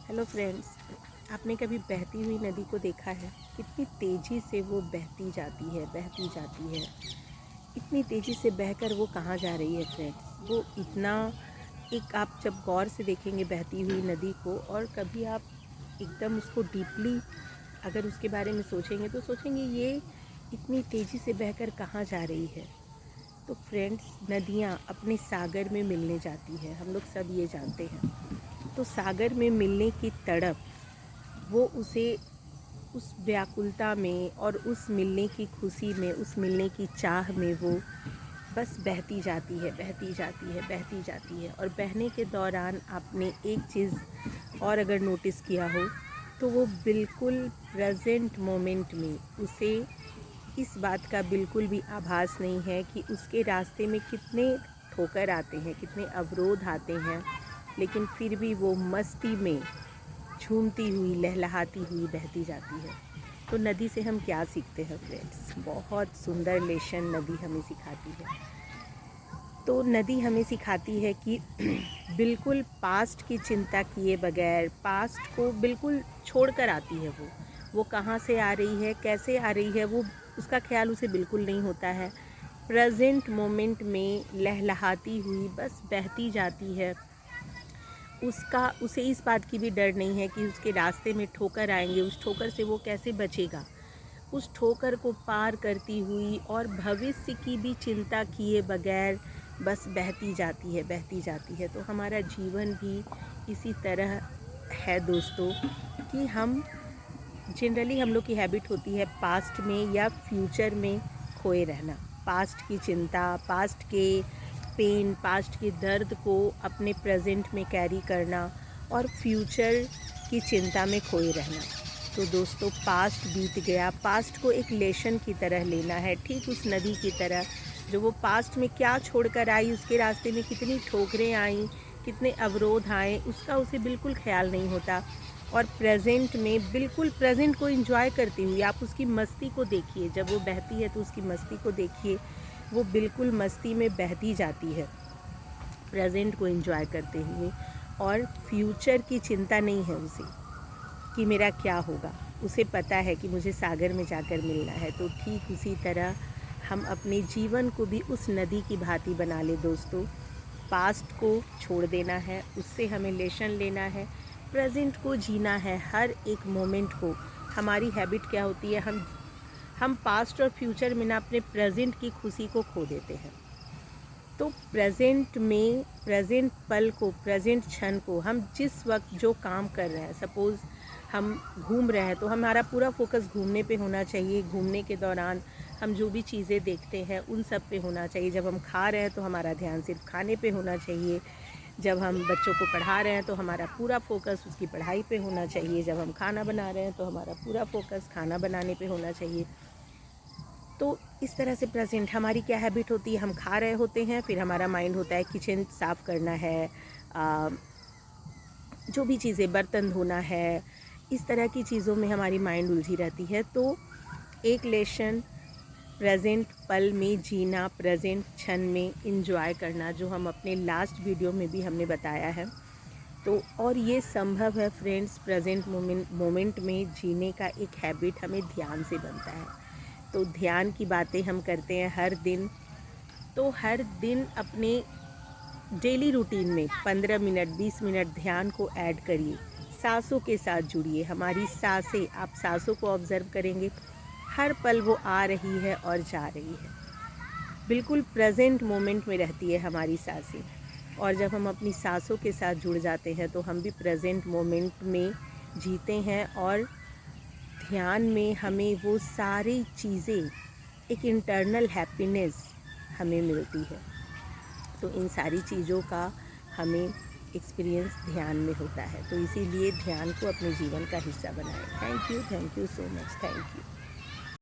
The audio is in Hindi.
हेलो फ्रेंड्स, आपने कभी बहती हुई नदी को देखा है? कितनी तेज़ी से वो बहती जाती है, बहती जाती है। इतनी तेज़ी से बहकर वो कहाँ जा रही है फ्रेंड्स? वो इतना एक आप जब गौर से देखेंगे बहती हुई नदी को और कभी आप एकदम उसको डीपली अगर उसके बारे में सोचेंगे तो सोचेंगे ये इतनी तेज़ी से बहकर कहाँ जा रही है। तो फ्रेंड्स, नदियाँ अपने सागर में मिलने जाती है, हम लोग सब ये जानते हैं। तो सागर में मिलने की तड़प, वो उसे उस व्याकुलता में और उस मिलने की खुशी में, उस मिलने की चाह में वो बस बहती जाती है, बहती जाती है, बहती जाती है। और बहने के दौरान आपने एक चीज़ और अगर नोटिस किया हो तो वो बिल्कुल प्रेजेंट मोमेंट में उसे इस बात का बिल्कुल भी आभास नहीं है कि उसके रास्ते में कितने ठोकर आते हैं, कितने अवरोध आते हैं, लेकिन फिर भी वो मस्ती में झूमती हुई, लहलहाती हुई बहती जाती है। तो नदी से हम क्या सीखते हैं फ्रेंड्स? बहुत सुंदर लेसन नदी हमें सिखाती है। तो नदी हमें सिखाती है कि बिल्कुल पास्ट की चिंता किए बगैर, पास्ट को बिल्कुल छोड़कर आती है वो कहाँ से आ रही है, कैसे आ रही है, वो उसका ख्याल उसे बिल्कुल नहीं होता है। प्रेजेंट मोमेंट में लहलहाती हुई बस बहती जाती है। उसे इस बात की भी डर नहीं है कि उसके रास्ते में ठोकर आएंगे, उस ठोकर से वो कैसे बचेगा। उस ठोकर को पार करती हुई और भविष्य की भी चिंता किए बगैर बस बहती जाती है, बहती जाती है। तो हमारा जीवन भी इसी तरह है दोस्तों, कि जनरली हम लोग की हैबिट होती है पास्ट में या फ्यूचर में खोए रहना। पास्ट की चिंता, पास्ट के पेन, पास्ट के दर्द को अपने प्रेजेंट में कैरी करना और फ्यूचर की चिंता में खोए रहना। तो दोस्तों, पास्ट बीत गया, पास्ट को एक लेसन की तरह लेना है, ठीक उस नदी की तरह जो वो पास्ट में क्या छोड़कर आई, उसके रास्ते में कितनी ठोकरें आईं, कितने अवरोध आए, उसका उसे बिल्कुल ख्याल नहीं होता। और प्रेजेंट में बिल्कुल प्रेजेंट को एंजॉय करती हुई आप उसकी मस्ती को देखिए। जब वो बहती है तो उसकी मस्ती को देखिए, वो बिल्कुल मस्ती में बहती जाती है, प्रेजेंट को एंजॉय करते हुए। और फ्यूचर की चिंता नहीं है उसे कि मेरा क्या होगा। उसे पता है कि मुझे सागर में जाकर मिलना है। तो ठीक उसी तरह हम अपने जीवन को भी उस नदी की भांति बना ले दोस्तों। पास्ट को छोड़ देना है, उससे हमें लेसन लेना है, प्रेजेंट को जीना है, हर एक मोमेंट को। हमारी हैबिट क्या होती है, हम पास्ट और फ्यूचर में ना अपने प्रेजेंट की खुशी को खो देते हैं। तो प्रेजेंट में, प्रेजेंट पल को, प्रेजेंट क्षण को, हम जिस वक्त जो काम कर रहे हैं, सपोज़ हम घूम रहे हैं तो हमारा पूरा फोकस घूमने पे होना चाहिए। घूमने के दौरान हम जो भी चीज़ें देखते हैं उन सब पे होना चाहिए। जब हम खा रहे हैं तो हमारा ध्यान सिर्फ खाने पे होना चाहिए। जब हम बच्चों को पढ़ा रहे हैं तो हमारा पूरा फोकस उसकी पढ़ाई पे होना चाहिए। जब हम खाना बना रहे हैं तो हमारा पूरा फोकस खाना बनाने पे होना चाहिए। तो इस तरह से प्रेजेंट हमारी क्या हैबिट होती है, हम खा रहे होते हैं, फिर हमारा माइंड होता है किचन साफ़ करना है, जो भी चीज़ें, बर्तन धोना है, इस तरह की चीज़ों में हमारी माइंड उलझी रहती है। तो एक लेसन प्रेजेंट पल में जीना, प्रेजेंट क्षण में इंजॉय करना, जो हम अपने लास्ट वीडियो में भी हमने बताया है। तो और ये संभव है फ्रेंड्स, प्रेजेंट मोमेंट में जीने का एक हैबिट हमें ध्यान से बनता है। तो ध्यान की बातें हम करते हैं हर दिन। तो हर दिन अपने डेली रूटीन में 15 मिनट, 20 मिनट ध्यान को ऐड करिए। सांसों के साथ जुड़िए। हमारी सांसें, आप सांसों को ऑब्ज़र्व करेंगे, हर पल वो आ रही है और जा रही है। बिल्कुल प्रेजेंट मोमेंट में रहती है हमारी सांसें। और जब हम अपनी सांसों के साथ जुड़ जाते हैं तो हम भी प्रेजेंट मोमेंट में जीते हैं। और ध्यान में हमें वो सारी चीज़ें, एक इंटरनल हैप्पीनेस हमें मिलती है। तो इन सारी चीज़ों का हमें एक्सपीरियंस ध्यान में होता है। तो इसीलिए ध्यान को अपने जीवन का हिस्सा बनाएं। Thank you so much, thank you.